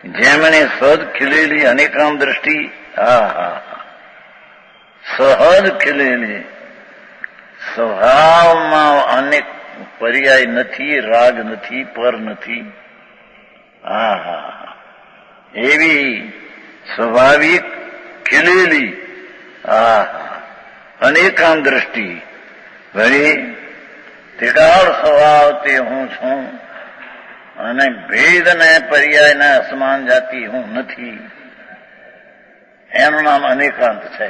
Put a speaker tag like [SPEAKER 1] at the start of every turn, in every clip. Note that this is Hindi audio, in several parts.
[SPEAKER 1] જેમણે સહજ ખીલેલી અનેકામ દ્રષ્ટિ, સહજ ખીલેલી, સ્વભાવમાં અનેક પર્યાય નથી, રાગ નથી, પર નથી. એવી સ્વાભાવિક ખીલેલી અનેકામ દ્રષ્ટિ, વળી ત્રિકાળ સ્વભાવ તે હું છું અને ભેદ ને પર્યાયના અસમાન જાતિ હું નથી. એનું નામ અનેકાંત છે.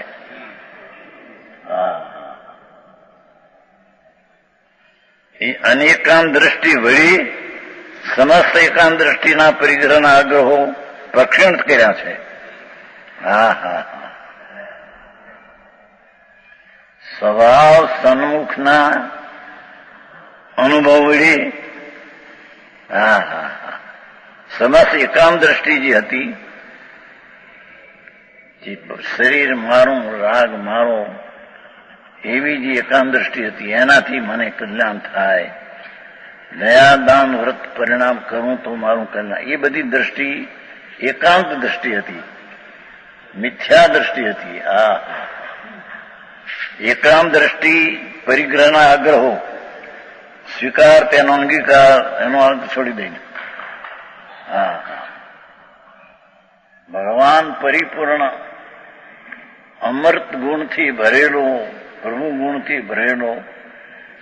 [SPEAKER 1] એ અનેકાંત દ્રષ્ટિ વળી સમસ્ત એકાંત દ્રષ્ટિના પરિગ્રહના આગ્રહો પ્રક્ષિણ કર્યા છે. સ્વભાવ સન્મુખના અનુભવ વળી સમસ્ત એકાંત દ્રષ્ટિ જે હતી, જે શરીર મારું, રાગ મારો, એવી જે એકાંત દ્રષ્ટિ હતી, એનાથી મને કલ્યાણ થાય, દયાદાન વ્રત પરિણામ કરું તો મારું કલ્યાણ, એ બધી દ્રષ્ટિ એકાંત દ્રષ્ટિ હતી, મિથ્યા દ્રષ્ટિ હતી. એકાંત દ્રષ્ટિ પરિગ્રહના આગ્રહો સ્વીકાર, તેનો અંગીકાર, એનો અર્થ છોડી દઈને ભગવાન પરિપૂર્ણ અમૃત ગુણથી ભરેલો, પ્રભુ ગુણથી ભરેલો,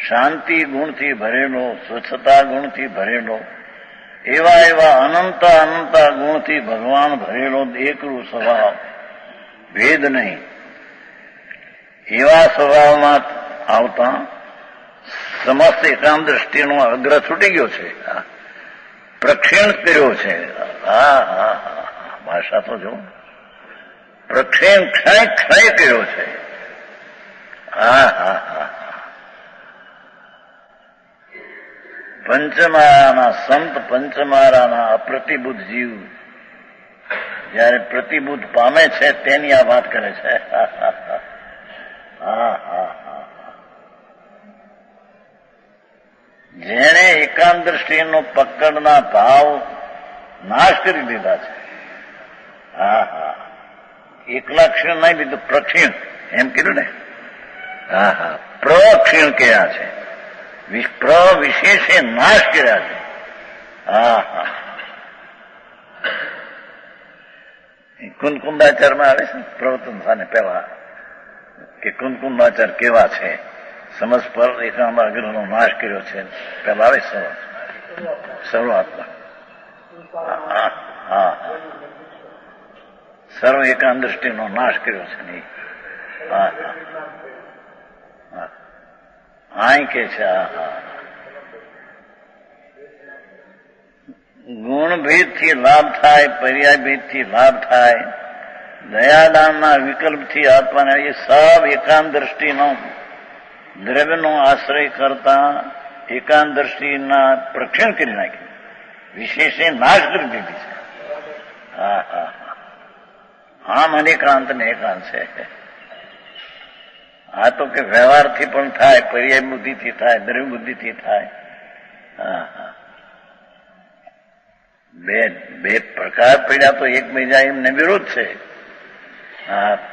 [SPEAKER 1] શાંતિ ગુણથી ભરેલો, સ્વચ્છતા ગુણથી ભરેલો, એવા અનંત ગુણથી ભગવાન ભરેલો એકરૂપ સ્વભાવ, ભેદ નહીં, એવા સ્વભાવમાં આવતા સમસ્ત એકાંત દ્રષ્ટિનો અગ્રહ છૂટી ગયો છે, પ્રક્ષીણ કર્યો છે. ભાષા તો જો પ્રક્ષીણ ક્ષય કર્યો છે. પંચમારાના સંત, પંચમારાના અપ્રતિબુદ્ધ જીવ જયારે પ્રતિબુદ્ધ પામે છે તેની આ વાત કરે છે. જેણે એકાંત દ્રષ્ટિનો પકડના ભાવ નાશ કરી દીધા છે. એકલા ક્ષીણ નહીં લીધું, પ્રક્ષીણ એમ કીધું ને. પ્રક્ષીણ કર્યા છે, વિશેષે નાશ કર્યા છે. કુંકુંદાચારમાં આવે છે પ્રવર્તન થાને પહેલા કે કુંકુંદાચાર કેવા છે, સમજ પર એકાંત આગ્રહનો નાશ કર્યો છે. પેલા આવે શરૂઆતમાં સર્વ એકાંત દ્રષ્ટિનો નાશ કર્યો છે નહીં. આય કે છે ગુણભેદથી લાભ થાય, પર્યાયભેદથી લાભ થાય, દયાદાનના વિકલ્પથી આત્માને, એ સબ એકાંત દ્રષ્ટિનો દ્રવ્યનો આશ્રય કરતા એકાંત દ્રષ્ટિના પ્રક્ષીણ કરી નાખી, વિશેષે નાશ કરી દીધી છે. આમ અનેકાંત ને એકાંત છે. આ તો કે વ્યવહારથી પણ થાય, પર્યાય બુદ્ધિથી થાય, દ્રવ્ય બુદ્ધિથી થાય. બે પ્રકાર પડ્યા તો એકબીજા એમને વિરોધ છે.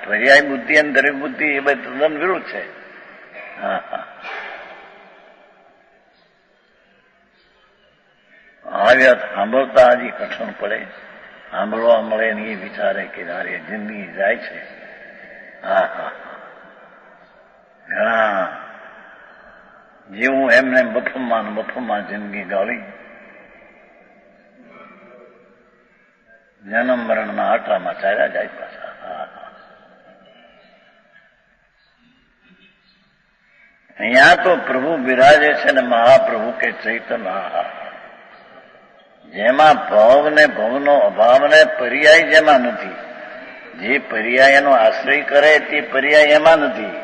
[SPEAKER 1] પર્યાય બુદ્ધિ અને દ્રવ્ય બુદ્ધિ એ બે તદ્દન વિરોધ છે. આવ્યા સાંભળતા હજી કઠણ પડે, સાંભળવા મળે ને એ વિચારે કે યારે જિંદગી જાય છે. ઘણા જેવું એમને મફમાં જિંદગી ગાળી, જન્મ મરણના આટામાં ચાલ્યા જાય પાછા. અહીંયા તો પ્રભુ બિરાજે છે ને મહાપ્રભુ કે ચૈતન્ય, જેમાં ભાવ ને ભવનો અભાવ ને પર્યાય જેમાં નથી, જે પર્યાયનો આશ્રય કરે તે પર્યાય એમાં નથી.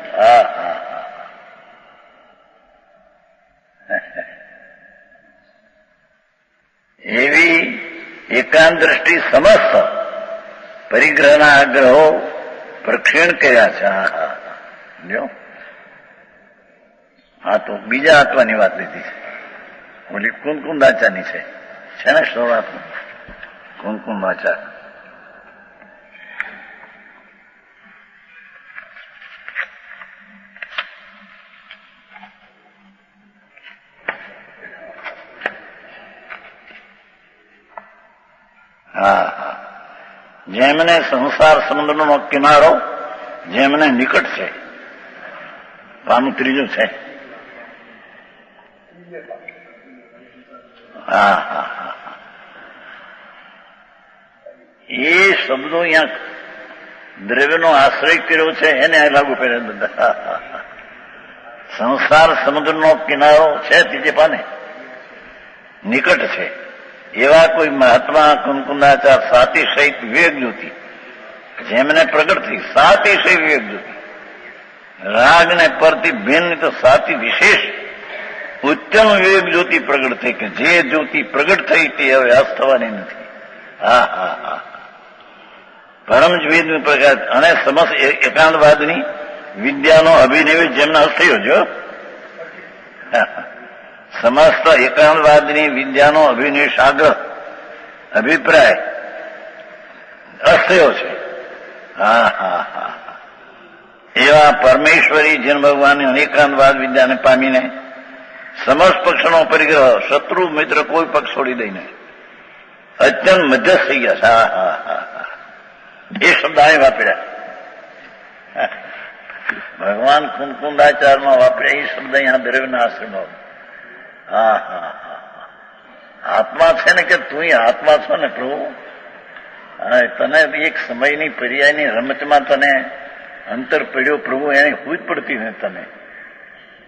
[SPEAKER 1] એવી એકાંત દ્રષ્ટિ સમસ્ત પરિગ્રહના આગ્રહો પ્રક્ષીણ કર્યા છે. જો આ તો બીજા આત્માની વાત લીધી છે, ઓલી કુંકુંદાચારની છે ને શરૂઆતમાં. કુમકુમાચાર. હા હા, જેમને સંસાર સમુદ્રનો કિનારો જેમને નિકટ છે. પાનું ત્રીજું છે. હા હા હા, એ શબ્દો અહીંયા દ્રવ્યનો આશ્રય કર્યો છે એને લાગુ પડે બધા. સંસાર સમુદ્રનો કિનારો છે ત્રીજે પાને નિકટ છે. એવા કોઈ મહાત્મા કુમકુંદાચાર સાતિશય વિવેક જ્યોતિ જેમને પ્રગટ થઈ. સાતિશય વિવેક જ્યોતિ રાગ ને પરથી ભિન્ન તો સાતી વિશેષ ઉત્તમ વિવેક જ્યોતિ પ્રગટ થઈ કે જે જ્યોતિ પ્રગટ થઈ તે હવે અસ્ત થવાની નથી. હા હા હા, પરમ જ્વેદ પ્રકાશ અને સમસ્ત એકાંતવાદની વિદ્યાનો અભિનવ જેમને અસ્ત થયો જો. સમસ્ત એકાંતવાદની વિદ્યાનો અભિનિવેશ આગ્રહ અભિપ્રાય અસ્થયો છે. હા હા હા, એવા પરમેશ્વરી જન ભગવાનની અનેકાંતવાદ વિદ્યાને પામીને સમસ્ત પક્ષનો પરિગ્રહ શત્રુ મિત્ર કોઈ પક્ષ છોડી દઈને અત્યંત મધ્યસ્થ થઈ ગયા. હા હા હા હા, એ શબ્દ અહીં વાપર્યા. ભગવાન કુમકુંદાચારમાં વાપર્યા એ શબ્દ અહીંયા દ્રવ્યના આશ્રમમાં. હા હા હા, આત્મા છે ને કે તું આત્મા છો ને પ્રભુ. તને એક સમયની પર્યાયની રમતમાં તને અંતર પડ્યો પ્રભુ, એને સૂઝ પડતી ને તને.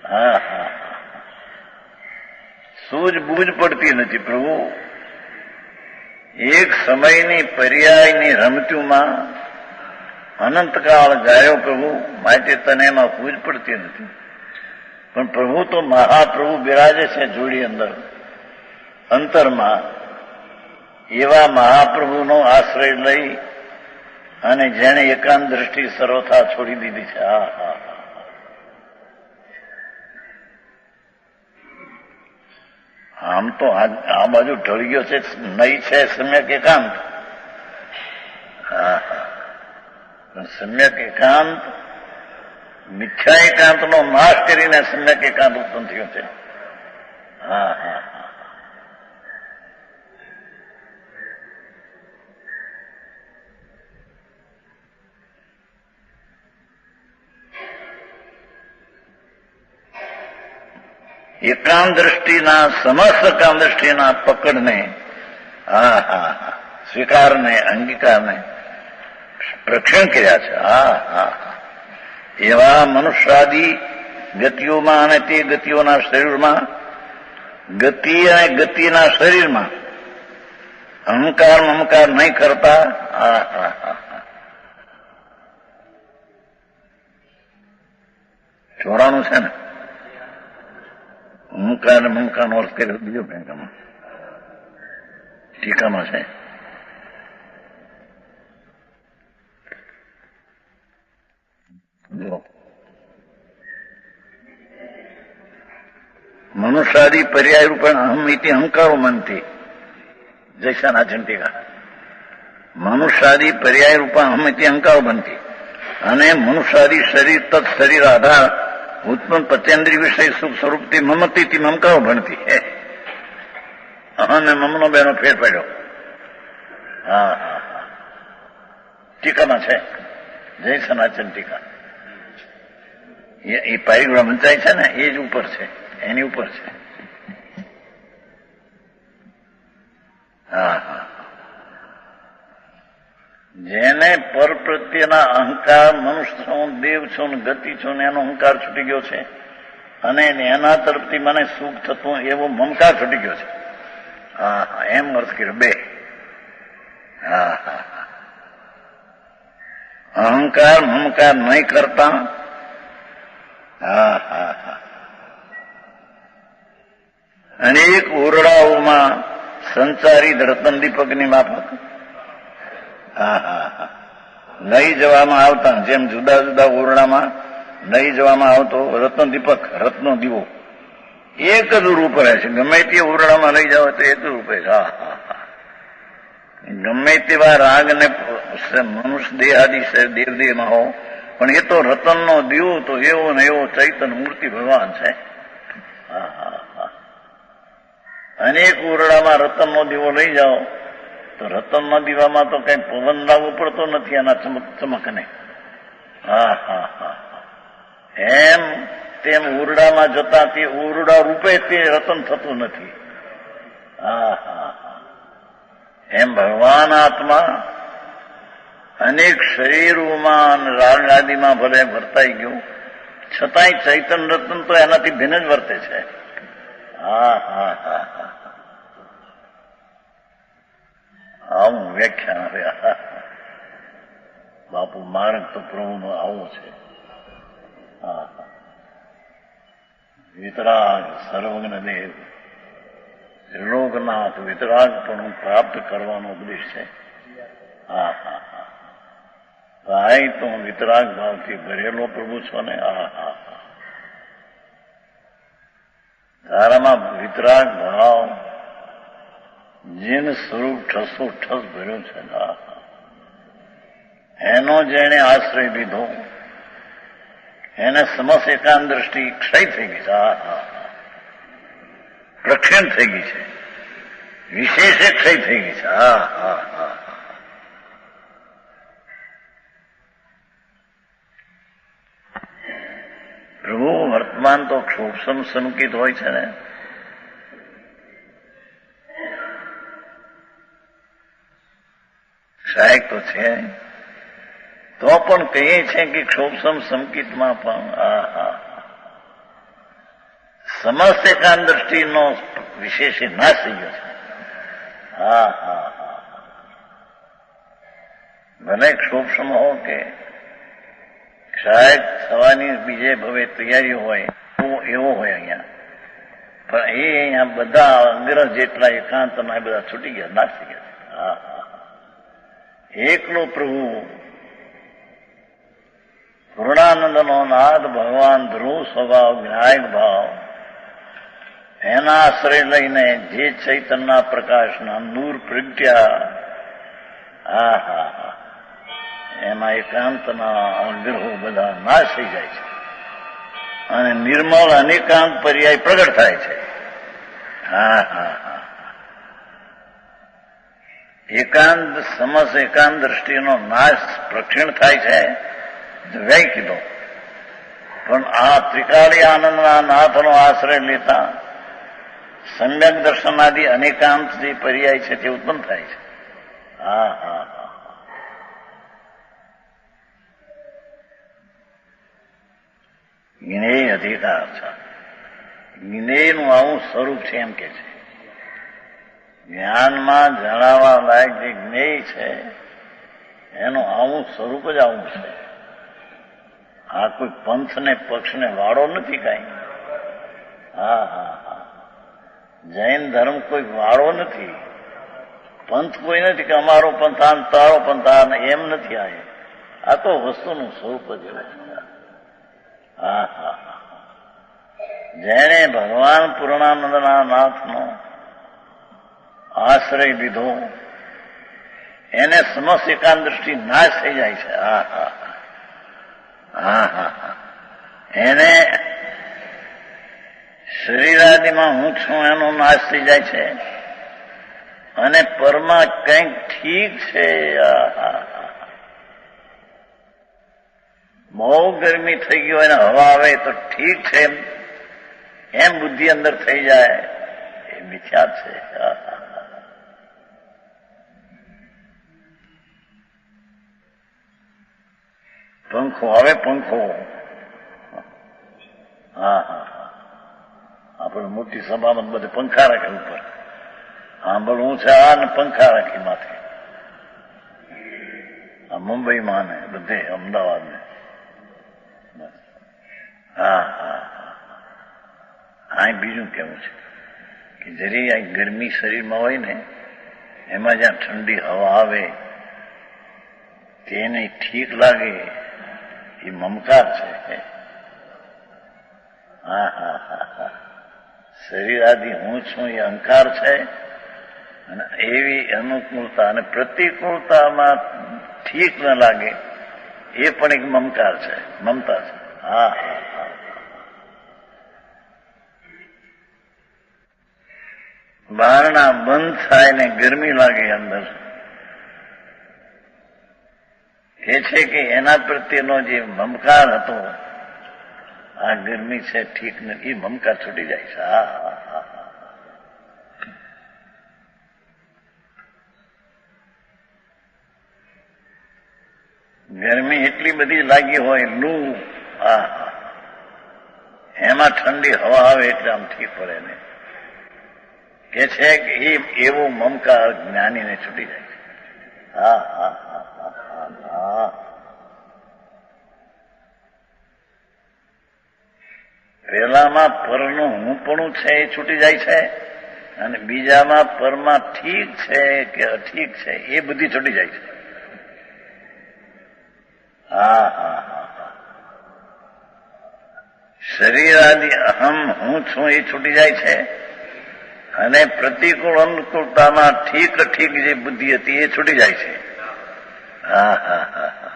[SPEAKER 1] હા હા, સૂઝબૂઝ પડતી નથી પ્રભુ. એક સમયની પર્યાયની રમતુમાં અનંતકાળ ગાયો પ્રભુ, માટે તને એમાં સૂઝ પડતી નથી. પણ પ્રભુ તો મહાપ્રભુ બિરાજે છે જોડી અંદર અંતરમાં. એવા મહાપ્રભુનો આશ્રય લઈ અને જેણે એકાંત દ્રષ્ટિ સર્વથા છોડી દીધી છે. હા હા, આમ તો આ બાજુ ઢળી ગયો છે નહીં છે સમ્યક એકાંત. હા હા, પણ સમ્યક એકાંત મિથ્યા એકાંતનો નાશ કરીને સમ્યક એકાંત ઉત્પન્ન થયો છે. હા હા હા, એકાંત દ્રષ્ટિના સમસ્ત એકાંત દ્રષ્ટિના પકડને, હા હા હા, સ્વીકારને અંગીકારને પ્રક્ષણ કર્યા છે. હા હા હા, એવા મનુષ્યાદી ગતિઓમાં અને તે ગતિઓના શરીરમાં ગતિ અને ગતિના શરીરમાં અહંકાર મમકાર નહીં કરતા. હા હા હા, 94 છે ને. અહંકાર અને મમકારનો અર્થ કર્યો બીજો બેંકમાં ટીકામાં છે. મનુષ્યાદી પર્યાય રૂપે અહમ ઇતિ અહંકારો મનથી જૈસાના ચંટિકા. મનુષ્યાદી પર્યાય રૂપે અહમ ઇતિ અહંકારો બનતી અને મનુષ્યાદી શરીર તત્ શરીર આધાર ઉત્પન્ન પત્યેન્દ્રિય વિષય સુખ સ્વરૂપથી મમતીથી મમકારો ભણતી. અને મમનો બેનો ફેર પડ્યો. હા હા હા, ટીકામાં છે જય સનાતન ટીકા. એ પારિગ્રહ વંચાય છે ને એ જ ઉપર છે, એની ઉપર છે. હા હા, જેને પર પ્રત્યેના અહંકાર મનુષ્ય છું દેવ છું ગતિ છું એનો અહંકાર છૂટી ગયો છે અને એના તરફથી મને સુખ થતું એવો મમકાર છૂટી ગયો છે. હા હા, એમ અર્થ કર્યો બે. હા હા, અહંકાર મમકાર નહીં કરતા. હા હા હા, અનેક ઓરડાઓમાં સંચારી રતન દીપકની માફક હા હા હા લઈ જવામાં આવતા, જેમ જુદા જુદા ઓરડામાં લઈ જવામાં આવતો રતન દીપક રત્નો દીવો એક જ રૂપ રહે છે. ગમે તે ઓરડામાં લઈ જાવ તો એક જ રૂપે. હા હા હા, ગમે તેવા રાગને મનુષ્ય દેહાદી દેવદેહમાં હો, પણ એ તો રતનનો દીવો તો એવો ને એવો ચૈતન મૂર્તિ ભગવાન છે. અનેક ઓરડામાં રતનનો દીવો લઈ જાઓ તો રતનના દીવામાં તો કઈ પવન લાવવો પડતો નથી એના ચમકને. એમ તેમ ઓરડામાં જતા તે ઓરડા રૂપે તે રતન થતું નથી. એમ ભગવાન આત્મા અનેક શરીરોમાં રાગાદીમાં ભલે વર્તાઈ ગયું, છતાંય ચૈતન રતન તો એનાથી ભિન્ન જ વર્તે છે. આવું વ્યાખ્યાન હવે બાપુ માર્ગ તો પ્રભુનો આવો છે. વિતરાગ સર્વજ્ઞ દેવ ત્રિલોકનાથ વિતરાગ પણ પ્રાપ્ત કરવાનો ઉપદેશ છે. ભાઈ તો વિતરાગ ભાવથી ભરેલો પ્રભુ છો ને. તારામાં વિતરાગ ભાવ જેને સ્વરૂપ ઠસો ઠસ ભર્યો છે, એનો જેને આશ્રય લીધો એને સમસ્ત એકાંત દ્રષ્ટિ ક્ષય થઈ ગઈ છે, પ્રક્ષીણ થઈ ગઈ છે, વિશેષે ક્ષય થઈ ગઈ છે. પ્રભુ વર્તમાન તો ક્ષોભસમ સંકિત હોય છે ને. સહાયક તો છે તો પણ કહીએ છીએ કે ક્ષોભસમ સંકિતમાં પણ સમસ્ત એકાંત દ્રષ્ટિનો વિશેષ નાશ થઈ ગયો છે. ભલે ક્ષોભસમ હો કે શાયદ થવાની બીજે ભવે તૈયારીઓ હોય એવો હોય અહીંયા, પણ એ અહીંયા બધા અગ્રહ જેટલા એકાંતના બધા છૂટી ગયા, નાશ થઈ ગયા. એકલો પ્રભુ પૂર્ણાનંદનો નાદ ભગવાન ધ્રુવ સ્વભાવ વિનાયક ભાવ એના આશ્રય લઈને જે ચૈતનના પ્રકાશના નૂર પ્રગટ્યા, એમાં એકાંતના અગ્રહો બધા નાશ થઈ જાય છે અને નિર્મળ અનેકાંત પર્યાય પ્રગટ થાય છે. એકાંત સમસ્ત એકાંત દ્રષ્ટિનો નાશ પ્રક્ષીણ થાય છે, વ્યય કીધો. પણ આ ત્રિકાળી આનંદના નાથનો આશ્રય લેતા સમ્યક દર્શનાદિ અનેકાંત જે પર્યાય છે તે ઉત્પન્ન થાય છે. જ્ઞેય અધિકાર છે. જ્ઞેયનું આવું સ્વરૂપ છે એમ કે છે. જ્ઞાનમાં જણાવવા લાયક જે જ્ઞેય છે એનું આવું સ્વરૂપ જ આવું છે. આ કોઈ પંથને પક્ષને વાળો નથી કાંઈ. જૈન ધર્મ કોઈ વાળો નથી, પંથ કોઈ નથી કે અમારો પંથાન તારો પંથાન એમ નથી. આ તો વસ્તુનું સ્વરૂપ જ એવું છે. જેણે ભગવાન પૂર્ણાનંદના નાથનો આશ્રય લીધો એને સમસ્ત એકાંત દ્રષ્ટિ નાશ થઈ જાય છે. એને શરીરાદિમાં હું છું એનો નાશ થઈ જાય છે અને પરમાં કંઈક ઠીક છે. બહુ ગરમી થઈ ગઈ હોય ને હવા આવે તો ઠીક છે એમ બુદ્ધિ અંદર થઈ જાય, એ મિથ્યા છે. પંખો આવે, પંખો આપણે મોટી સભામાં બધે પંખા રાખે ઉપર, આંબળ ઊંચા ને પંખા રાખી માથે. આ મુંબઈમાં ને બધે અમદાવાદ ને બીજું કેવું છે કે જરી આ ગરમી શરીરમાં હોય ને એમાં જ્યાં ઠંડી હવા આવે તેને ઠીક લાગે, એ મમકાર છે. શરીર આદિ હું છું એ અહંકાર છે અને એવી અનુકૂળતા અને પ્રતિકૂળતામાં ઠીક ન લાગે એ પણ એક મમકાર છે, મમતા છે. હા હા હા. બારણા બંધ થાય ને ગરમી લાગે અંદર, એ છે કે એના પ્રત્યેનો જે મમકાર હતો, આ ગરમી છે ઠીક નથી, એ મમકાર છૂટી જાય છે. હા હા હા. ગરમી એટલી બધી લાગી હોય, લૂ, આ એમાં ઠંડી હવા આવે એટલે આમ ઠીક પડે ને, કે છે કે એ એવો મમકાર જ્ઞાનીને છૂટી જાય છે. હા હા હા હા હા. પહેલામાં પરનું હુંપણું છે એ છૂટી જાય છે, અને બીજામાં પરમાં ઠીક છે કે અઠીક છે એ બધી છૂટી જાય છે. હા હા હા હા. શરીર આદિ અહમ હું છું એ છૂટી જાય છે, અને પ્રતિકૂળ અનુકૂળતામાં ઠીક ઠીક જે બુદ્ધિ હતી એ છૂટી જાય છે. હા હા હા હા.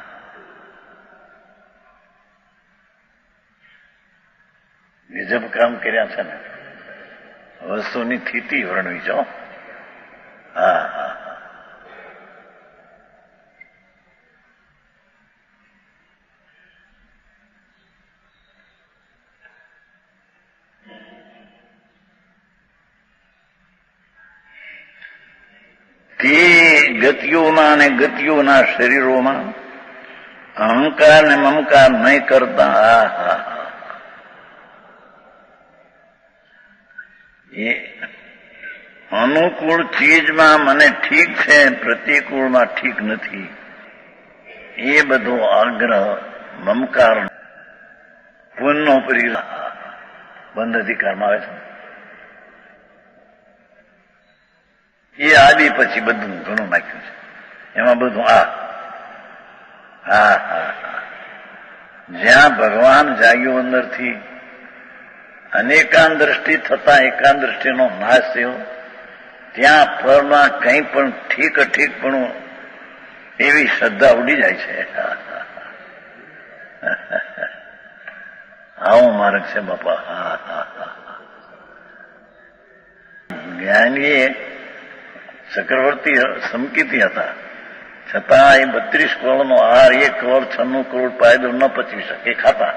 [SPEAKER 1] ગજબ કામ કર્યા છે ને, વસ્તુની સ્થિતિ વર્ણવી છો. હા હા હા. તે ગતિઓમાં અને ગતિઓના શરીરોમાં અહંકાર ને મમકાર નહીં કરતા. હા હા હા. એ અનુકૂળ ચીજમાં મને ઠીક છે, પ્રતિકૂળમાં ઠીક નથી, એ બધો આગ્રહ મમકાર પુનઃ પરી બંધ અધિકારમાં આવે છે. એ આદિ પછી બધું ઘણું નાખ્યું છે એમાં બધું. આ હા હા હા. જ્યાં ભગવાન જાગ્યો અંદરથી અને એકાંત દ્રષ્ટિ થતા એકાંત દ્રષ્ટિનો નાશ થયો, ત્યાં પરમાં કંઈ પણ ઠીક ઠીકપણું એવી શ્રદ્ધા ઉડી જાય છે. આવો માર્ગ છે બાપા. હા હા હા. જ્ઞાનીએ ચક્રવર્તી સમકીતી હતા, છતાં એ 32 કરોડનો આહાર 1 કરોડ 96 કરોડ પાયદો ન પચવી શકે, ખાતા.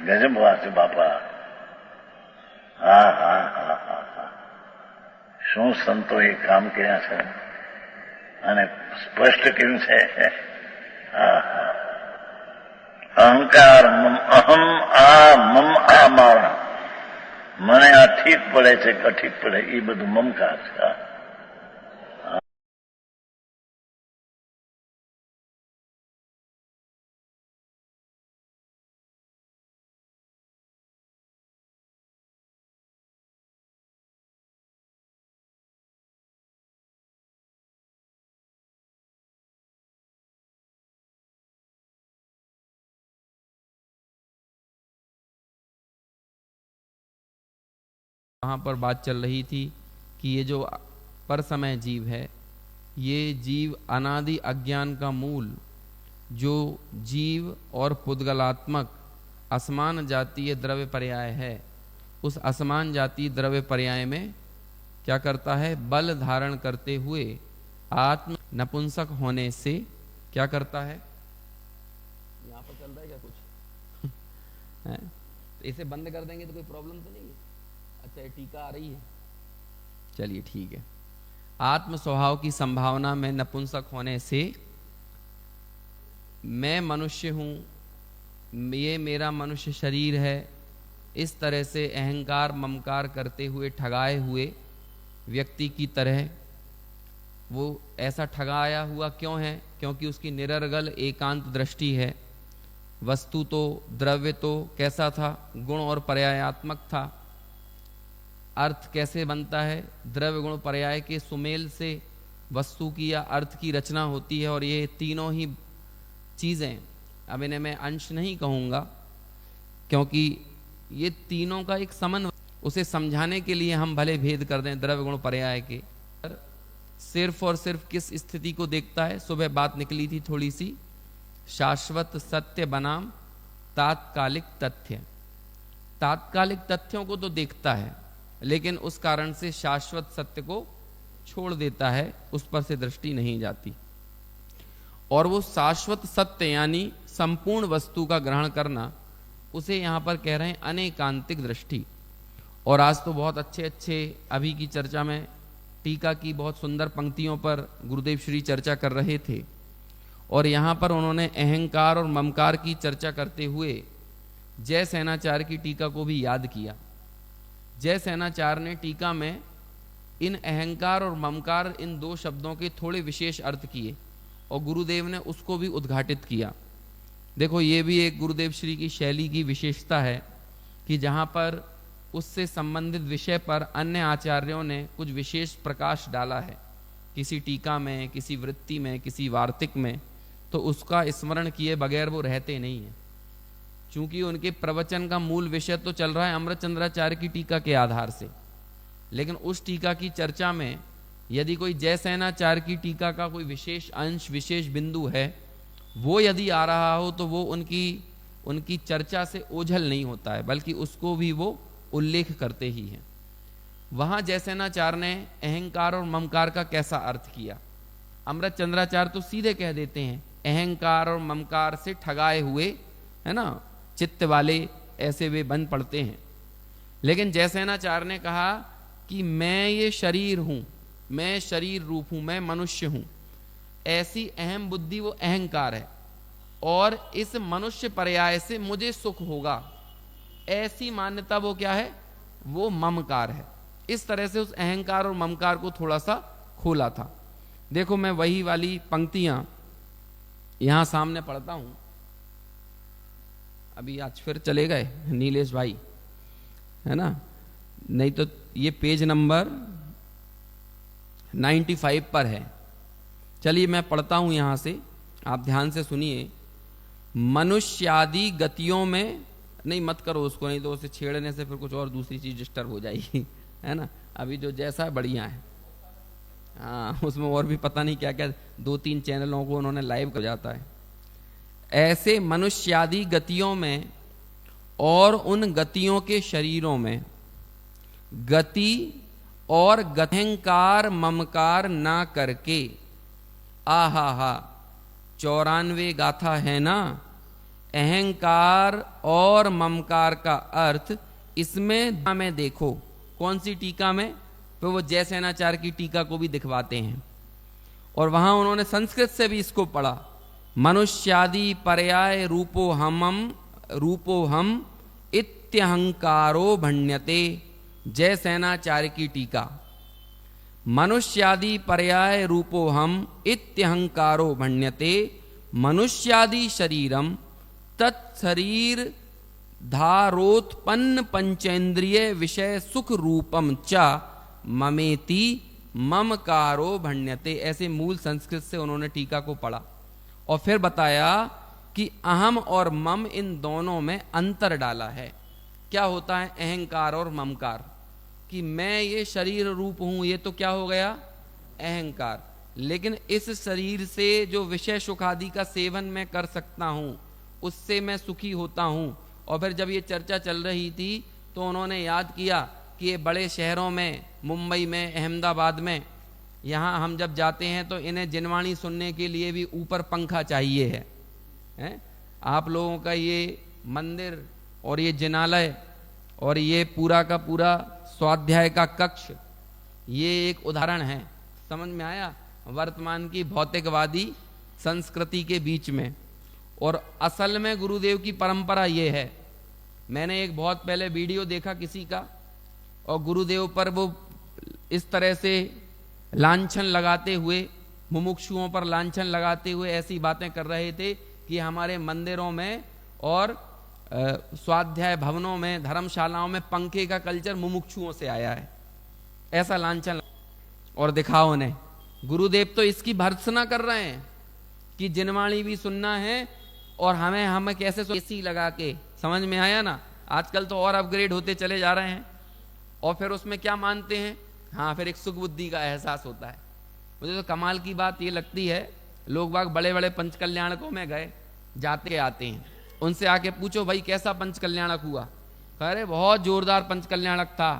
[SPEAKER 1] ગજબ વાત છે બાપા. હા હા હા હા હા. શું સંતોએ કામ કર્યા છે અને સ્પષ્ટ કર્યું છે. હા હા. અહંકાર અહમ આ મમ આ મારા, મને આ ઠીક પડે છે કે અઠીક પડે, એ બધું મમકાર છે.
[SPEAKER 2] वहाँ पर बात चल रही थी कि ये जो पर समय जीव है, ये जीव अनादि अज्ञान का मूल, जो जीव और पुद्गलात्मक असमान जातीय द्रव्य पर्याय है, उस असमान जातीय द्रव्य पर्याय में क्या करता है, बल धारण करते हुए आत्म नपुंसक होने से क्या करता है। यहाँ पर चल रहा है क्या कुछ है? तो इसे बंद कर देंगे तो कोई प्रॉब्लम तो नहीं है। अच्छा, टीका आ रही है, चलिए ठीक है। आत्म स्वभाव की संभावना में नपुंसक होने से मैं मनुष्य हूं, ये मेरा मनुष्य शरीर है, इस तरह से अहंकार ममकार करते हुए ठगाए हुए व्यक्ति की तरह वो ऐसा ठगाया हुआ क्यों है, क्योंकि उसकी निरर्गल एकांत दृष्टि है। वस्तु तो द्रव्य तो कैसा था, गुण और पर्यायात्मक था। अर्थ कैसे बनता है, द्रव्य गुण पर्याय के सुमेल से वस्तु की या अर्थ की रचना होती है। और ये तीनों ही चीज़ें, अब इन्हें मैं अंश नहीं कहूँगा, क्योंकि ये तीनों का एक समन्वय, उसे समझाने के लिए हम भले भेद कर दें द्रव्य गुण पर्याय के, सिर्फ और सिर्फ किस स्थिति को देखता है? सुबह बात निकली थी थोड़ी सी, शाश्वत सत्य बनाम तात्कालिक तथ्य। तात्कालिक तथ्यों को तो देखता है, लेकिन उस कारण से शाश्वत सत्य को छोड़ देता है, उस पर से दृष्टि नहीं जाती। और वो शाश्वत सत्य यानी संपूर्ण वस्तु का ग्रहण करना, उसे यहां पर कह रहे हैं अनेकांतिक दृष्टि। और आज तो बहुत अच्छे अच्छे अभी की चर्चा में टीका की बहुत सुंदर पंक्तियों पर गुरुदेव श्री चर्चा कर रहे थे, और यहां पर उन्होंने अहंकार और ममकार की चर्चा करते हुए जय सेनाचार्य की टीका को भी याद किया। जय सेनाचार्य ने टीका में इन अहंकार और ममकार, इन दो शब्दों के थोड़े विशेष अर्थ किए, और गुरुदेव ने उसको भी उद्घाटित किया। देखो, ये भी एक गुरुदेव श्री की शैली की विशेषता है कि जहां पर उससे संबंधित विषय पर अन्य आचार्यों ने कुछ विशेष प्रकाश डाला है, किसी टीका में, किसी वृत्ति में, किसी वार्तिक में, तो उसका स्मरण किए बगैर वो रहते नहीं हैं। चूंकि उनके प्रवचन का मूल विषय तो चल रहा है अमृतचंद्राचार्य की टीका के आधार से, लेकिन उस टीका की चर्चा में यदि कोई जयसेनाचार्य की टीका का कोई विशेष अंश, विशेष बिंदु है, वो यदि आ रहा हो, तो वो उनकी चर्चा से ओझल नहीं होता है, बल्कि उसको भी वो उल्लेख करते ही हैं। वहां जयसेनाचार्य ने अहंकार और ममकार का कैसा अर्थ किया? अमृतचंद्राचार्य तो सीधे कह देते हैं अहंकार और ममकार से ठगाए हुए, है ना, चित्त वाले ऐसे वे बन पड़ते हैं। लेकिन जयसेनाचार्य ने कहा कि मैं ये शरीर हूं, मैं शरीर रूप हूं, मैं मनुष्य हूं, ऐसी अहम बुद्धि वो अहंकार है, और इस मनुष्य पर्याय से मुझे सुख होगा, ऐसी मान्यता वो क्या है? वो ममकार है। इस तरह से उस अहंकार और ममकार को थोड़ा सा खोला था। देखो, मैं वही वाली पंक्तियां यहां सामने पढ़ता हूं। अभी आज फिर चले गए नीलेश भाई, है ना? नहीं तो ये पेज नंबर 95 पर है। चलिए मैं पढ़ता हूं यहां से, आप ध्यान से सुनिए। मनुष्यादि गतियों में, नहीं मत करो उसको, नहीं तो उसे छेड़ने से फिर कुछ और दूसरी चीज डिस्टर्ब हो जाएगी, है ना? अभी जो जैसा है बढ़िया है। हाँ, उसमें और भी पता नहीं क्या क्या 2-3 चैनलों को उन्होंने लाइव कर जाता है। ऐसे मनुष्यादि गतियों में और उन गतियों के शरीरों में गति और गत्यहंकार ममकार ना करके, आहा हा 94 गाथा है ना, अहंकार और ममकार का अर्थ इसमें में देखो। कौन सी टीका में? तो वो जयसेनाचार्य की टीका को भी दिखवाते हैं, और वहां उन्होंने संस्कृत से भी इसको पढ़ा। मनुष्यादि पर्याय रूपो हम इत्यहंकारो भण्यते। जयसेनाचार्य की टीका, मनुष्यादि पर्याय रूपो हम इत्यहंकारो भण्यते, मनुष्यादि शरीरम तत्शरीर धारोत्पन्न पंचेंद्रिय विषय सुख रूपम च ममेति ममकारो भण्यते। ऐसे मूल संस्कृत से उन्होंने टीका को पढ़ा, और फिर बताया कि अहम और मम, इन दोनों में अंतर डाला है। क्या होता है अहंकार और ममकार? कि मैं ये शरीर रूप हूं, ये तो क्या हो गया? अहंकार। लेकिन इस शरीर से जो विषय सुख आदि का सेवन मैं कर सकता हूं, उससे मैं सुखी होता हूं। और फिर जब ये चर्चा चल रही थी तो उन्होंने याद किया कि ये बड़े शहरों में, मुंबई में, अहमदाबाद में, यहाँ हम जब जाते हैं तो इन्हें जिनवाणी सुनने के लिए भी ऊपर पंखा चाहिए है? आप लोगों का ये मंदिर और ये जिनालय और ये पूरा का पूरा स्वाध्याय का कक्ष, ये एक उदाहरण है। समझ में आया? वर्तमान की भौतिकवादी संस्कृति के बीच में। और असल में गुरुदेव की परंपरा ये है। मैंने एक बहुत पहले वीडियो देखा किसी का, और गुरुदेव पर वो इस तरह से लांछन लगाते हुए, मुमुक्षुओं पर लांछन लगाते हुए ऐसी बातें कर रहे थे कि हमारे मंदिरों में और स्वाध्याय भवनों में, धर्मशालाओं में पंखे का कल्चर मुमुक्षुओं से आया है, ऐसा लांछन। और दिखाओ उन्हें, गुरुदेव तो इसकी भर्त्सना कर रहे हैं कि जिनवाणी भी सुनना है, और हमें कैसे एसी लगा के। समझ में आया ना? आजकल तो और अपग्रेड होते चले जा रहे हैं, और फिर उसमें क्या मानते हैं, हाँ फिर एक सुख बुद्धि का एहसास होता है। मुझे तो कमाल की बात ये लगती है, लोग बाग बड़े बड़े पंचकल्याणकों में गए, जाते आते हैं, उनसे आके पूछो भाई कैसा पंचकल्याणक हुआ, कह रहे बहुत जोरदार पंचकल्याणक था,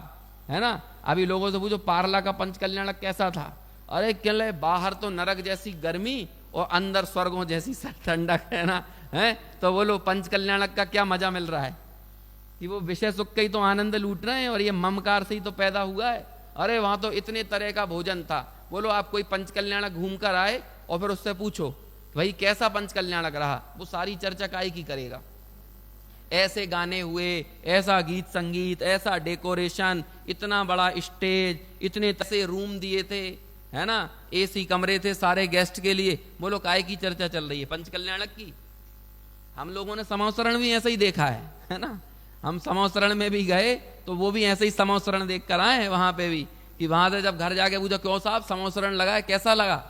[SPEAKER 2] है ना। अभी लोगों से पूछो पारला का पंचकल्याणक कैसा था, अरे कहले बाहर तो नरक जैसी गर्मी और अंदर स्वर्गों जैसी ठंडक, है ना, है। तो बोलो पंचकल्याणक का क्या मजा मिल रहा है कि वो विषय सुख का ही तो आनंद लूट रहे हैं और ये ममकार से ही तो पैदा हुआ है। अरे वहां तो इतने तरह का भोजन था। बोलो आप कोई पंचकल्याणक घूम कर आए और फिर उससे पूछो भाई कैसा पंचकल्याणक रहा, वो सारी चर्चा काहे की करेगा। ऐसे गाने हुए, ऐसा गीत संगीत, ऐसा डेकोरेशन, इतना बड़ा स्टेज, इतने तसे रूम दिए थे, है ना, एसी कमरे थे सारे गेस्ट के लिए। बोलो काहे की चर्चा चल रही है, पंचकल्याणक की। हम लोगों ने समवसरण भी ऐसे ही देखा है ना। हम समवसरण में भी गए तो वो भी ऐसे ही समवसरण देख कर आए हैं वहां पे भी, कि वहां से जब घर जाके पूछा क्यों साहब समवसरण लगा है, कैसा लगा,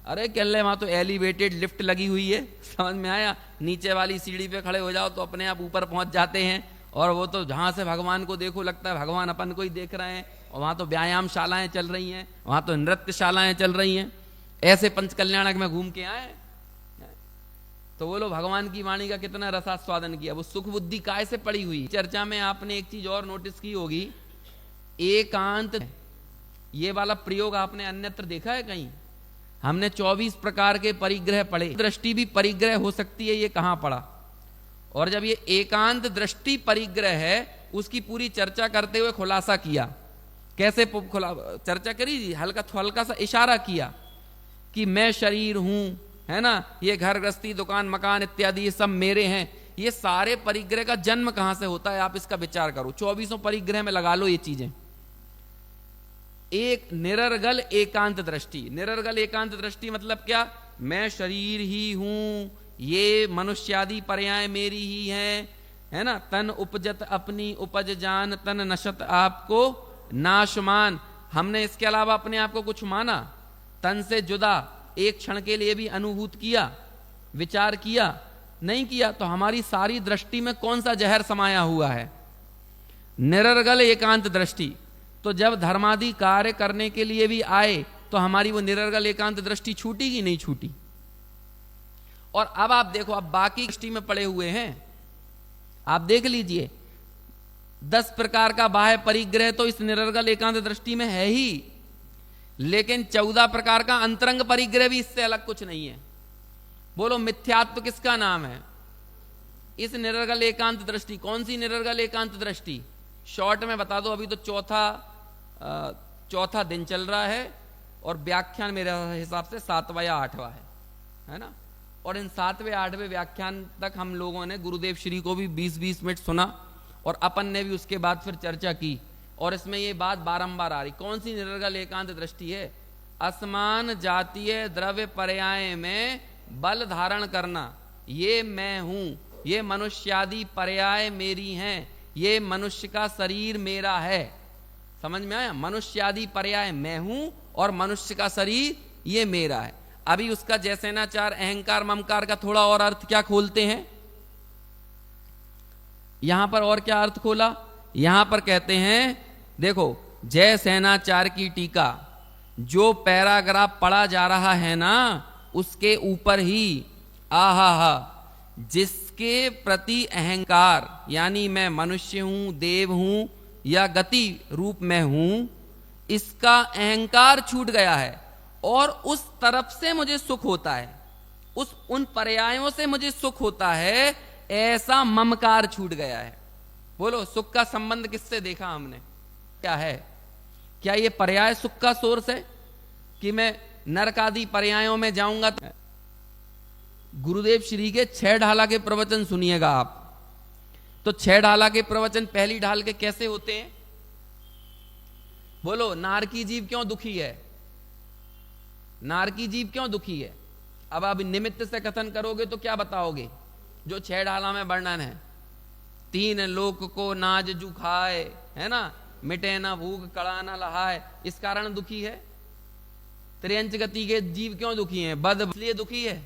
[SPEAKER 2] अरे कह ले वहां तो एलिवेटेड लिफ्ट लगी हुई है। समझ में आया, नीचे वाली सीढ़ी पे खड़े हो जाओ तो अपने आप ऊपर पहुंच जाते हैं, और वो तो जहां से भगवान को देखो लगता है भगवान अपन को ही देख रहे हैं। और वहां तो व्यायाम शालाएं चल रही हैं, वहां तो नृत्यशालाएं चल रही हैं। ऐसे पंचकल्याणक में घूम के आए तो बोलो भगवान की वाणी का कितना रसास्वादन किया। वो सुख बुद्धि काय से पड़ी हुई। चर्चा में आपने एक चीज और नोटिस की होगी, एकांत, ये वाला प्रयोग आपने अन्यत्र देखा है कहीं। हमने 24 प्रकार के परिग्रह पढ़े, दृष्टि भी परिग्रह हो सकती है, ये कहां पढ़ा। और जब ये एकांत दृष्टि परिग्रह है उसकी पूरी चर्चा करते हुए खुलासा किया। कैसे चर्चा करी, हल्का सा इशारा किया कि मैं शरीर हूं, है ना, ये घर गृहस्थी दुकान मकान इत्यादि ये सब मेरे हैं। ये सारे परिग्रह का जन्म कहां से होता है, आप इसका विचार करो। 24 परिग्रह में लगा लो ये चीजें। एक निरर्गल एकांत दृष्टि। निरर्गल एकांत दृष्टि मतलब क्या, मैं शरीर ही हूं, ये मनुष्यादि पर्याय मेरी ही है ना। तन उपजत अपनी उपज जान, तन नशत आपको नाशमान। हमने इसके अलावा अपने आप को कुछ माना, तन से जुदा एक क्षण के लिए भी अनुभूत किया, विचार किया नहीं किया, तो हमारी सारी दृष्टि में कौन सा जहर समाया हुआ है, निरर्गल एकांत दृष्टि। तो जब धर्मादि कार्य करने के लिए भी आए तो हमारी वो निरर्गल एकांत दृष्टि छूटी कि नहीं छूटी। और अब आप देखो, अब बाकी दृष्टि में पड़े हुए हैं, आप देख लीजिए 10 प्रकार का बाह्य परिग्रह तो इस निरर्गल एकांत दृष्टि में है ही, लेकिन 14 प्रकार का अंतरंग परिग्रह भी इससे अलग कुछ नहीं है। बोलो मिथ्यात्व किसका नाम है, इस निरर्गल एकांत दृष्टि। कौन सी निरर्गल एकांत दृष्टि, शॉर्ट में बता दो। अभी तो चौथा दिन चल रहा है और व्याख्यान मेरे हिसाब से 7वां या 8वां है ना। और इन 7वें 8वें व्याख्यान तक हम लोगों ने गुरुदेव श्री को भी 20-20 मिनट सुना और अपन ने भी उसके बाद फिर चर्चा की। और इसमें ये बात बारंबार आ रही, कौन सी निरर्गल एकांत दृष्टि है, असमान जातीय द्रव्य पर्याय में बल धारण करना, ये मैं हूं, ये मनुष्यादि पर्याय मेरी हैं, ये मनुष्य का शरीर मेरा है। समझ में आया, मनुष्यादि पर्याय मैं हूं और मनुष्य का शरीर ये मेरा है। अभी उसका जैसेनाचार अहंकार ममकार का थोड़ा और अर्थ क्या खोलते हैं, यहां पर और क्या अर्थ खोला, यहां पर कहते हैं देखो, जय सेनाचार की टीका, जो पैराग्राफ पढ़ा जा रहा है ना उसके ऊपर ही आहा, जिसके प्रति अहंकार यानी मैं मनुष्य हूं, देव हूं या गति रूप में हूं, इसका अहंकार छूट गया है और उस तरफ से मुझे सुख होता है, उन पर्यायों से मुझे सुख होता है, ऐसा ममकार छूट गया है। बोलो सुख का संबंध किससे देखा हमने, क्या है, क्या ये पर्याय सुख का सोर्स है कि मैं नरक आदि पर्यायों में जाऊंगा। गुरुदेव श्री के 6 ढाला के प्रवचन सुनिएगा आप, तो 6 ढाला के प्रवचन पहली ढाल के कैसे होते हैं। बोलो नार की जीव क्यों दुखी है, नार की जीव क्यों दुखी है। अब आप निमित्त से कथन करोगे तो क्या बताओगे, जो 6 ढाला में वर्णन है, 3 लोक को नाज जू खाए, है ना, मिटे ना भूख कड़ा ना लहाए, इस कारण दुखी है। त्रियंच गति के जीव क्यों दुखी हैं, बद इसलिए दुखी है।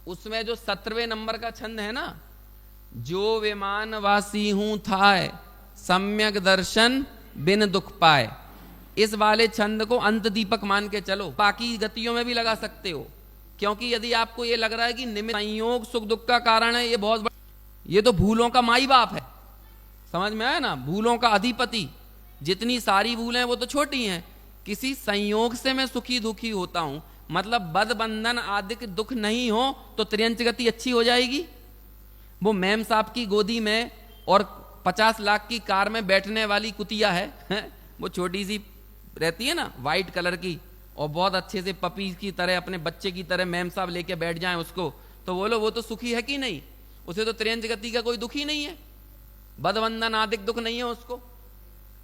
[SPEAKER 2] उसमें जो 17वें नंबर का छंद है ना, जो विमानवासी हूं थाय सम्यक दर्शन बिन दुख पाए। इस वाले छंद को अंत दीपक मान के चलो, बाकी गतियों में भी लगा सकते हो, क्योंकि यदि आपको यह लग रहा है कि निमित्त संयोग सुख दुख का कारण है, ये तो भूलों का माई बाप है। समझ में आया ना, भूलों का अधिपति। जितनी सारी भूलें वो तो छोटी हैं, किसी संयोग से मैं सुखी दुखी होता हूं, मतलब बद बंधन आदि दुख नहीं हो तो त्रियंच गति अच्छी हो जाएगी। वो मैम साहब की गोदी में और 50 लाख की कार में बैठने वाली कुतिया है, वो छोटी सी रहती है ना व्हाइट कलर की, और बहुत अच्छे से पपी की तरह अपने बच्चे की तरह मैम साहब लेके बैठ जाएं उसको, तो बोलो वो तो सुखी है कि नहीं? उसे तो त्रियंच गति का कोई दुख ही नहीं है, बदबंधन आदि दुख नहीं है उसको,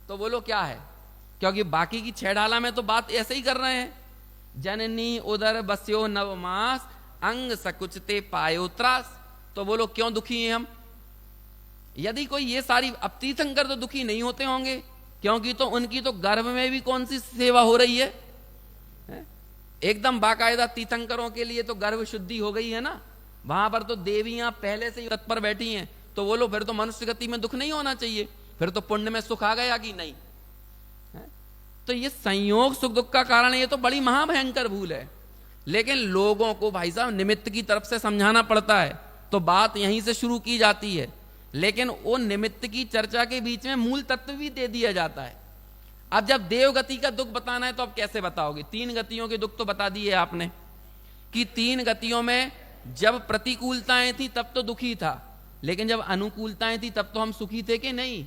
[SPEAKER 2] तो बोलो क्या है? क्योंकि बाकी की 6 ढाला में तो बात ऐसे ही कर रहे हैं, जननी उदर बस्यो नवमास अंग सकुचते पायो त्रास। तो बोलो क्यों दुखी हैं हम? यदि कोई ये सारी, अब तीर्थंकर तो दुखी नहीं होते होंगे, क्योंकि तो उनकी तो गर्भ में भी कौन सी सेवा हो रही है, एकदम बाकायदा तीर्थंकरों के लिए तो गर्भ शुद्धि हो गई है ना, वहां पर तो देवियां पहले से ही तत्पर बैठी हैं। तो बोलो फिर तो मनुष्य गति में दुख नहीं होना चाहिए, फिर तो पुण्य में सुख आ गया कि नहीं? तो ये संयोग सुख दुख का कारण, ये तो बड़ी महाभयंकर भूल है। लेकिन लोगों को भाई साहब निमित्त की तरफ से समझाना पड़ता है, तो बात यहीं से शुरू की जाती है, लेकिन वो निमित्त की चर्चा के बीच में मूल तत्व भी दे दिया जाता है। अब जब देव गति का दुख बताना है तो अब कैसे बताओगे? 3 गतियों के दुख तो बता दिए आपने कि 3 गतियों में जब प्रतिकूलताएं थी तब तो दुखी था, लेकिन जब अनुकूलताएं थी तब तो हम सुखी थे कि नहीं?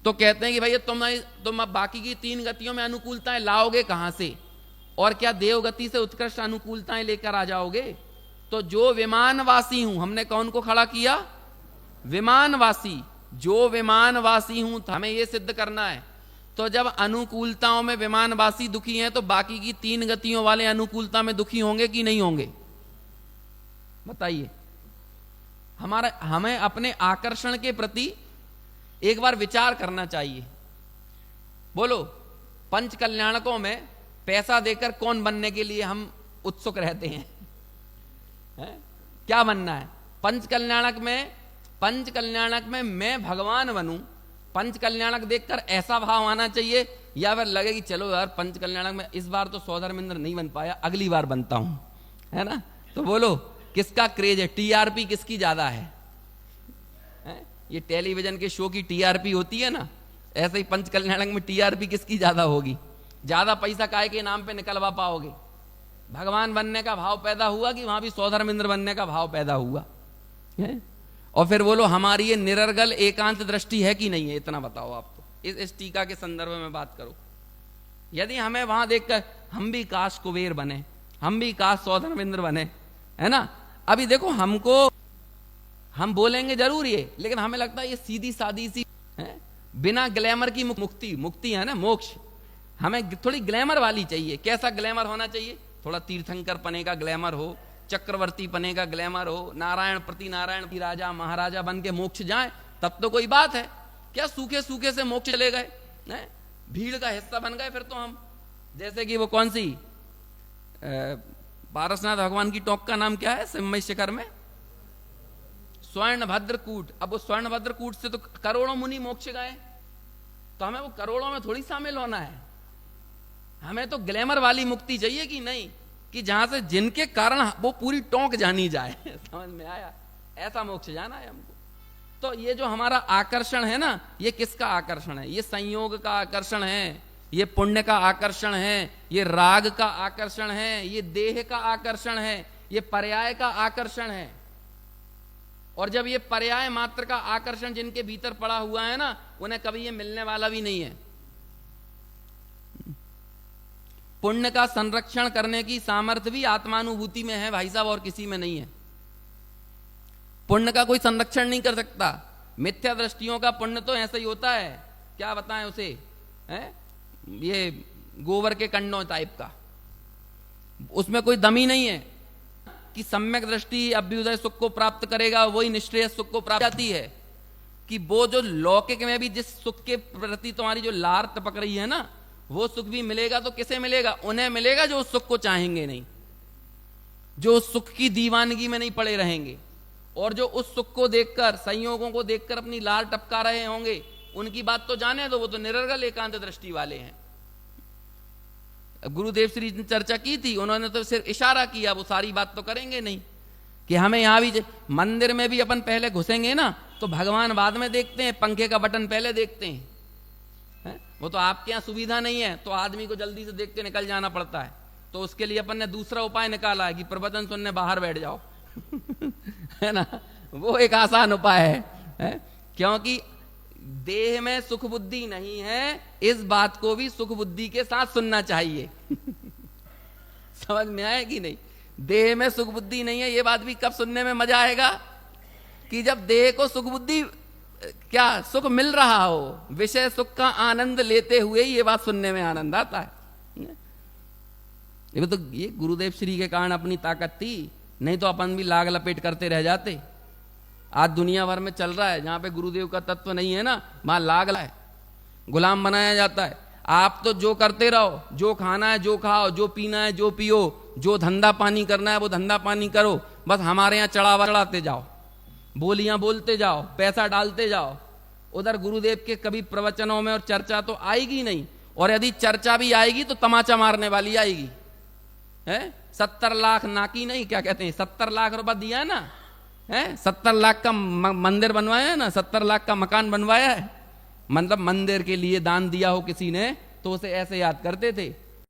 [SPEAKER 2] तो कहते हैं कि भैया तुम अब बाकी की 3 गतियों में अनुकूलताएं लाओगे कहां से, और क्या देव गति से उत्कृष्ट अनुकूलताएं लेकर आ जाओगे? तो जो विमानवासी हूं, हमने कौन को खड़ा किया? विमानवासी। जो विमानवासी हूं, हमें यह सिद्ध करना है। तो जब अनुकूलताओं में विमानवासी दुखी हैं, तो बाकी की 3 गतियों वाले अनुकूलता में दुखी होंगे कि नहीं होंगे? बताइए। हमें अपने आकर्षण के प्रति एक बार विचार करना चाहिए। बोलो, पंच कल्याणकों में पैसा देकर कौन बनने के लिए हम उत्सुक रहते हैं? क्या बनना है? पंच कल्याणक में मैं भगवान बनूं, पंच कल्याणक देखकर ऐसा भाव आना चाहिए, या फिर लगे कि चलो यार पंच कल्याणक में इस बार तो सौधर्मेंद्र नहीं बन पाया, अगली बार बनता हूं, है ना? तो बोलो किसका क्रेज है, टीआरपी किसकी ज्यादा है? ये टेलीविजन के शो की टीआरपी होती है ना, ऐसे ही पंच कल्याणक में टीआरपी किसकी ज्यादा होगी? ज्यादा पैसा काय के नाम पे निकलवा पाओगे? भगवान बनने का भाव पैदा हुआ कि वहां भी सौधर्मेंद्र बनने का भाव पैदा हुआ है? और फिर बोलो हमारी ये निरर्गल एकांत दृष्टि है कि नहीं है? इतना बताओ आप तो। इस टीका के संदर्भ में बात करो। यदि हमें वहां देखकर हम भी काश कुबेर बने, हम भी काश सौधर्मेंद्र बने, है ना? अभी देखो, हमको हम बोलेंगे जरूर ये, लेकिन हमें लगता है ये सीधी सादी सी है, बिना ग्लैमर की मुक्ति है ना, मोक्ष। हमें थोड़ी ग्लैमर वाली चाहिए। कैसा ग्लैमर होना चाहिए? थोड़ा तीर्थंकर पने का ग्लैमर हो, चक्रवर्ती पने का ग्लैमर हो, नारायण प्रति नारायण की राजा महाराजा बन के मोक्ष जाए, तब तो कोई बात है। क्या सूखे सूखे से मोक्ष चले गए, भीड़ का हिस्सा बन गए फिर तो हम? जैसे कि वो कौन सी पारसनाथ भगवान की टोंक का नाम क्या है सिम्मई शिखर में? स्वर्ण भद्रकूट। अब वो स्वर्ण भद्रकूट से तो करोड़ों मुनि मोक्ष गए, तो हमें वो करोड़ों में थोड़ी शामिल होना है। हमें तो ग्लैमर वाली मुक्ति चाहिए कि नहीं, कि जहां से जिनके कारण वो पूरी टोंक जानी जाए। समझ में आया? ऐसा मोक्ष जाना है हमको। तो ये जो हमारा आकर्षण है ना, ये किसका आकर्षण है? ये संयोग का आकर्षण है, ये पुण्य का आकर्षण है, ये राग का आकर्षण है, ये देह का आकर्षण है, ये पर्याय का आकर्षण है। और जब ये पर्याय मात्र का आकर्षण जिनके भीतर पड़ा हुआ है ना, उन्हें कभी ये मिलने वाला भी नहीं है। पुण्य का संरक्षण करने की सामर्थ्य भी आत्मानुभूति में है भाई साहब, और किसी में नहीं है। पुण्य का कोई संरक्षण नहीं कर सकता। मिथ्या दृष्टियों का पुण्य तो ऐसा ही होता है, क्या बताएं उसे, ये गोबर के कंडों टाइप का। उसमें कोई दमी नहीं है कि सम्यक दृष्टि अभ्युदय सुख को प्राप्त करेगा, वही निश्रेय सुख को प्राप्त जाती है। कि वो जो लौकिक में भी जिस सुख के प्रति तुम्हारी जो लार टपक रही है ना, वो सुख भी मिलेगा तो किसे मिलेगा? उन्हें मिलेगा जो उस सुख को चाहेंगे नहीं, जो उस सुख की दीवानगी में नहीं पड़े रहेंगे। और जो उस सुख को देखकर, संयोगों को देखकर अपनी लार टपका रहे होंगे, उनकी बात तो जाने दो, वो तो निरर्गल एकांत दृष्टि वाले हैं। गुरुदेव श्री ने चर्चा की थी, उन्होंने तो सिर्फ इशारा किया, वो सारी बात तो करेंगे नहीं कि हमें यहां भी मंदिर में भी अपन पहले घुसेंगे ना तो भगवान बाद में देखते हैं, पंखे का बटन पहले देखते हैं, है? वो तो आपके यहां सुविधा नहीं है तो आदमी को जल्दी से देख के निकल जाना पड़ता है, तो उसके लिए अपन ने दूसरा उपाय निकाला है कि प्रवचन सुनने बाहर बैठ जाओ है ना, वो एक आसान उपाय है? क्योंकि देह में सुख बुद्धि नहीं है, इस बात को भी सुख बुद्धि के साथ सुनना चाहिए समझ में आए कि नहीं? देह में सुख बुद्धि नहीं है, ये बात भी कब सुनने में मजा आएगा कि जब देह को सुख बुद्धि क्या सुख मिल रहा हो, विषय सुख का आनंद लेते हुए ये बात सुनने में आनंद आता है। ये तो ये गुरुदेव श्री के कारण अपनी ताकत थी, नहीं तो अपन भी लाग लपेट करते रह जाते। आज दुनिया भर में चल रहा है, जहां पे गुरुदेव का तत्व नहीं है ना, वहां लाग है, गुलाम बनाया जाता है। आप तो जो करते रहो, जो खाना है जो खाओ, जो पीना है जो पियो, जो धंधा पानी करना है वो धंधा पानी करो, बस हमारे यहाँ चढ़ावा चढ़ाते जाओ, बोलियां बोलते जाओ, पैसा डालते जाओ। उधर गुरुदेव के कभी प्रवचनों में और चर्चा तो आएगी नहीं, और यदि चर्चा भी आएगी तो तमाचा मारने वाली आएगी, है? 70 लाख नाकी नहीं, क्या कहते हैं, 70 लाख रुपया दिया है ना, है? 70 लाख का मंदिर बनवाया है ना, 70 लाख का मकान बनवाया है, मतलब मंदिर के लिए दान दिया हो किसी ने तो उसे ऐसे याद करते थे।